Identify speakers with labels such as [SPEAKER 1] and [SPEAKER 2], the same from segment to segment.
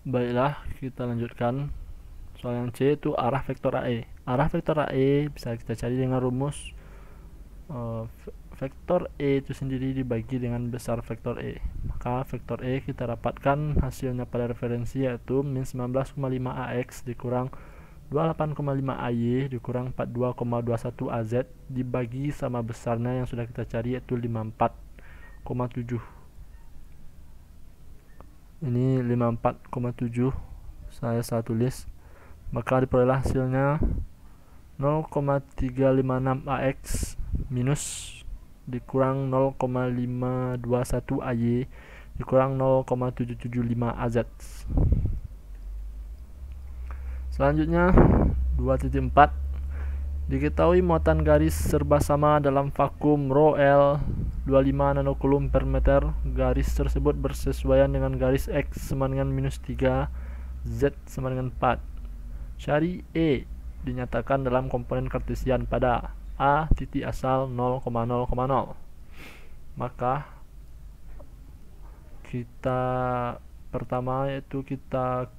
[SPEAKER 1] Baiklah, kita lanjutkan. Soal yang C itu arah vektor AE. Arah vektor AE bisa kita cari dengan rumus vektor E itu sendiri dibagi dengan besar vektor E. Maka vektor E kita dapatkan hasilnya pada referensi, yaitu min 19,5 AX dikurang 28,5 AY dikurang 42,21 AZ dibagi sama besarnya yang sudah kita cari, yaitu 54,7. Ini 54,7 saya tulis. Maka diperoleh hasilnya 0,356 AX minus dikurang 0,521 AY dikurang 0,775 AZ. Selanjutnya 2.4, diketahui muatan garis serba sama dalam vakum rho L 25 nanokulum per meter. Garis tersebut bersesuaian dengan garis X sama dengan minus 3, Z sama dengan 4. Cari E dinyatakan dalam komponen kartesian pada A titik asal 0,0,0. Maka kita pertama yaitu kita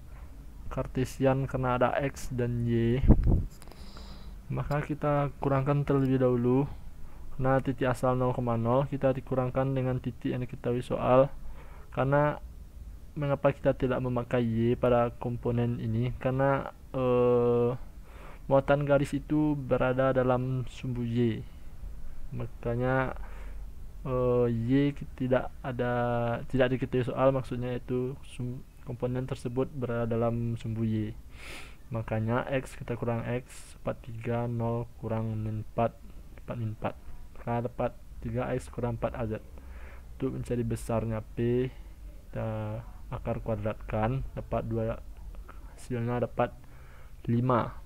[SPEAKER 1] kartesian karena ada X dan Y, maka kita kurangkan terlebih dahulu. Karena titik asal 0,0 kita dikurangkan dengan titik yang diketahui soal. Karena mengapa kita tidak memakai Y pada komponen ini? Karena muatan garis itu berada dalam sumbu Y, makanya Y tidak diketahui soal, maksudnya itu komponen tersebut berada dalam sumbu Y. Makanya X kita kurang X 43, 0 kurang min 4, 4 min 4, maka dapat 3X kurang 4 AZ. Untuk mencari besarnya P kita akar kuadratkan, dapat 2, hasilnya dapat 5.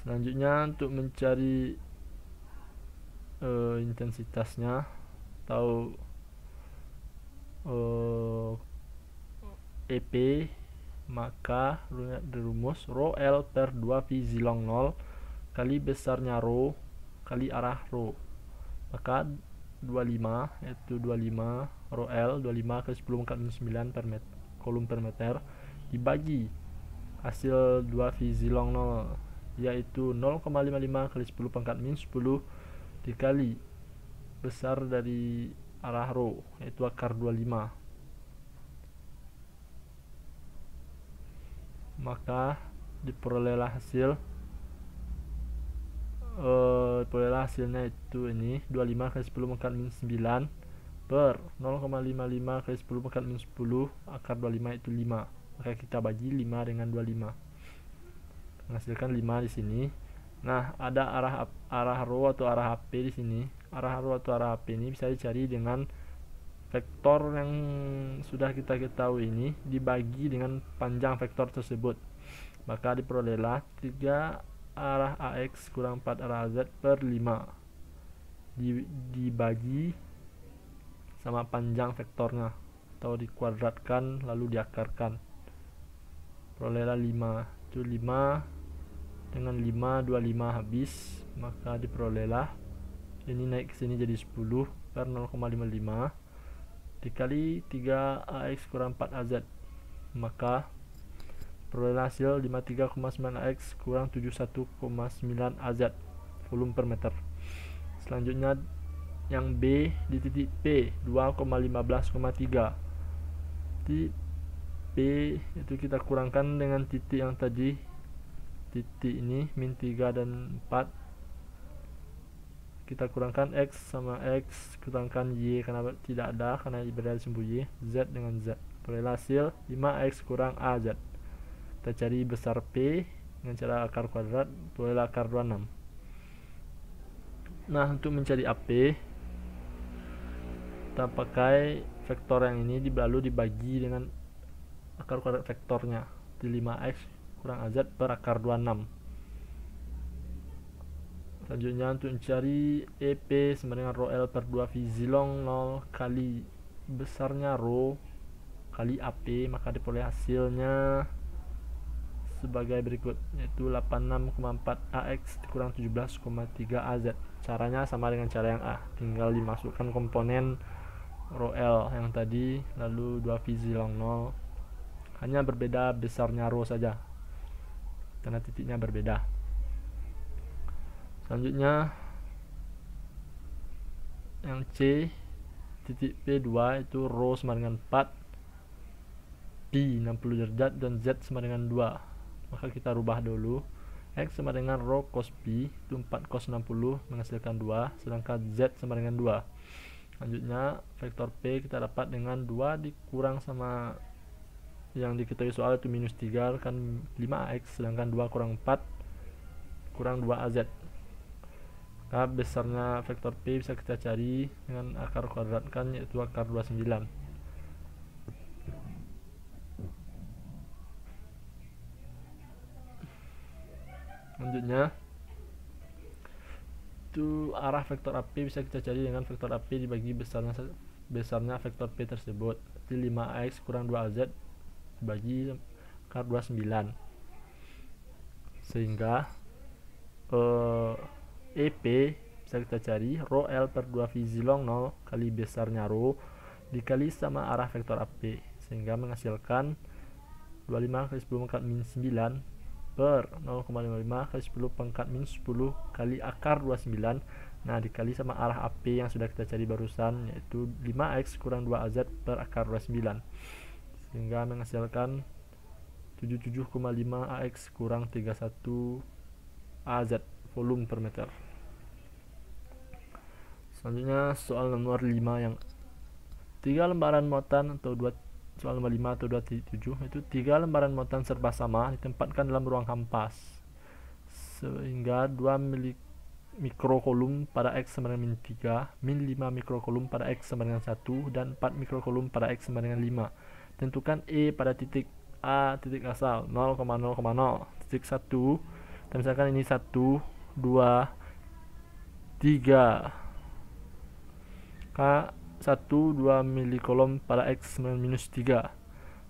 [SPEAKER 1] Selanjutnya untuk mencari intensitasnya atau EP, maka rumus rho L per 2 V zilong 0 kali besarnya rho kali arah rho. Maka 25 yaitu 25 rho L 25 kali 10 pangkat 9 per kolom per meter dibagi hasil 2 V zilong 0 yaitu 0,55 kali 10 pangkat min 10 dikali besar dari arah rho yaitu akar 25. Maka diperolehlah hasilnya itu ini 25 kali 10 pangkat min 9 per 0,55 kali 10 pangkat min 10 akar 25 itu 5. Maka kita bagi 5 dengan 25 menghasilkan 5 di sini. Nah, ada arah rho atau arah HP di sini. Arah rho atau arah HP ini bisa dicari dengan vektor yang sudah kita ketahui ini dibagi dengan panjang vektor tersebut. Maka diperolehlah 3 arah AX kurang 4 arah AZ per 5 dibagi sama panjang vektornya atau dikuadratkan lalu diakarkan. Perolehlah 5. Itu 5 dengan 5 25 habis, maka diperolehlah ini naik ke sini jadi 10 per 0,55 dikali 3 AX kurang 4 AZ, maka perolehlah hasil 53,9 AX kurang 71,9 AZ volume per meter. Selanjutnya yang B di titik P 2,15,3. Titik P itu kita kurangkan dengan titik yang tadi, titik ini min 3 dan 4, kita kurangkan X sama X kurangkan Y karena tidak ada, karena berada di sumbu Y, Z dengan Z, peroleh hasil 5X kurang AZ. Kita cari besar P dengan cara akar kuadrat, peroleh akar 26. Nah, untuk mencari AP kita pakai vektor yang ini lalu dibagi dengan akar kuadrat vektornya di 5X kurang AZ per akar 26. Selanjutnya untuk mencari EP sama dengan rho L per 2 V zilong 0 kali besarnya rho kali AP, maka diperoleh hasilnya sebagai berikut, yaitu 86,4 AX dikurang 17,3 AZ. Caranya sama dengan cara yang A, tinggal dimasukkan komponen rho L yang tadi lalu 2 V zilong 0 hanya berbeda besarnya row saja karena titiknya berbeda. Selanjutnya yang C titik P2 itu row sama dengan 4, P 60 derajat dan Z sama dengan 2. Maka kita rubah dulu. X sama dengan row cos P itu 4 cos 60 menghasilkan 2, sedangkan Z sama dengan 2. Selanjutnya vektor P kita dapat dengan 2 dikurang sama yang diketahui soal itu minus 3 kan 5AX, sedangkan 2 kurang 4 kurang 2AZ. Maka besarnya vektor P bisa kita cari dengan akar kuadratkan, yaitu akar 29. Selanjutnya itu arah vektor AP bisa kita cari dengan vektor AP dibagi besarnya vektor P tersebut. Jadi 5AX kurang 2AZ dibagi akar 29. Sehingga EP bisa kita cari rho L per 2V zilong 0 kali besarnya rho dikali sama arah vektor AP, sehingga menghasilkan 25 kali 10 pangkat min 9 per 0,55 kali 10 pangkat min 10 kali akar 29. Nah, dikali sama arah AP yang sudah kita cari barusan, yaitu 5X kurang 2AZ per akar 29, sehingga menghasilkan 77,5 AX kurang 31 AZ volume per meter. Selanjutnya soal nomor 5 yang 3 lembaran muatan atau 2, soal nomor 5 atau 2.7 itu 3 lembaran muatan serba sama ditempatkan dalam ruang hampas sehingga 2 mikrokolum pada X sama dengan min 3, min 5 mikrokolum pada X sama dengan 1, dan 4 mikrokolum pada X sama dengan 5. Tentukan E pada titik A titik asal 0,0,0 titik 1, dan misalkan ini 1, 2, 3 K 1, 2 milikolom pada X sama dengan minus 3.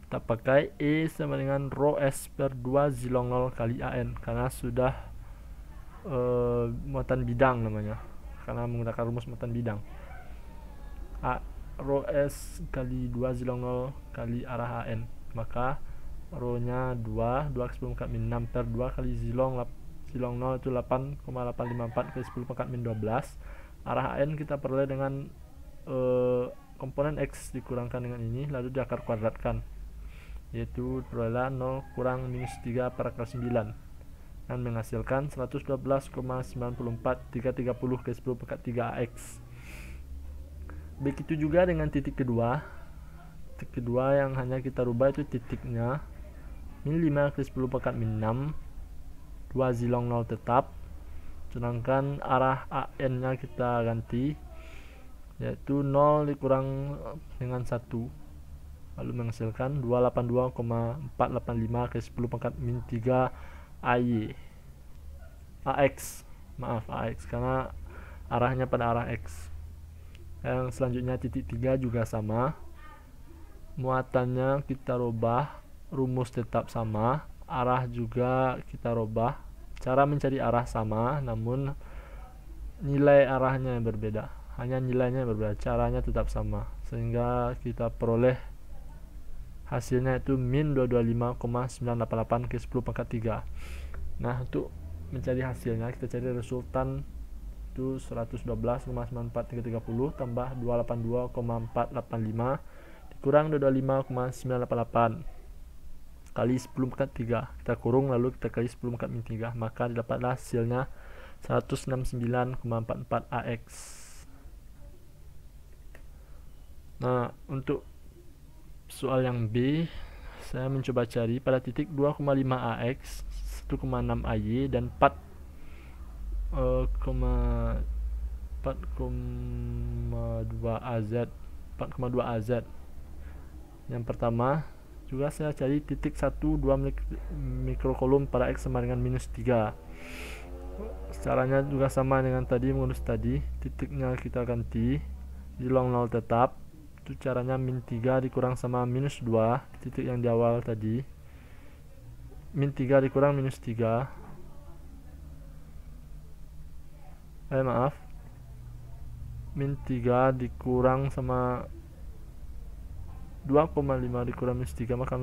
[SPEAKER 1] Kita pakai E sama dengan rho S per 2 zilong 0 kali AN karena sudah muatan bidang namanya, karena menggunakan rumus muatan bidang. Rho S kali 2 zilong 0 kali arah AN, maka rho nya 2 kali 10 pangkat min 6 per 2 kali zilong 0 itu 8,854 kali 10 pangkat min 12. Arah AN kita peroleh dengan komponen X dikurangkan dengan ini lalu diakar kuadratkan, yaitu peroleh 0 kurang minus 3 per akar 9 dan menghasilkan 112,94330 kali 10 pangkat 3 AX. Begitu juga dengan titik kedua yang hanya kita rubah itu titiknya min 5 kali 10 pangkat min 6, 2 zilong 0 tetap, sedangkan arah AN nya kita ganti, yaitu 0 dikurang dengan 1, lalu menghasilkan 282,485 kali 10 pangkat min 3 AX, karena arahnya pada arah X. Yang selanjutnya titik 3 juga sama, muatannya kita rubah, rumus tetap sama, arah juga kita rubah, cara mencari arah sama, namun nilai arahnya yang berbeda, hanya nilainya yang berbeda, caranya tetap sama, sehingga kita peroleh hasilnya itu min 225,988 ke 10 pangkat 3. Nah, untuk mencari hasilnya kita cari resultan itu 112,94330 tambah 282,485 dikurang 225,988 kali 10 pangkat 3, kita kurung lalu kita kali 10 pangkat min 3, maka didapatlah hasilnya 169,44 AX. Nah, untuk soal yang B, saya mencoba cari pada titik 2,5 AX, 1,6 AY dan 4,2 AZ. Yang pertama juga saya cari titik 1, 2 mikrokolom pada X sama dengan minus 3. Caranya juga sama dengan tadi, mengurus tadi, titiknya kita ganti, zilong 0 tetap, itu caranya min 3 dikurang sama minus 2, titik yang di awal tadi, min 3 dikurang minus 3, min 3 dikurang sama 2,5 dikurang minus 3, maka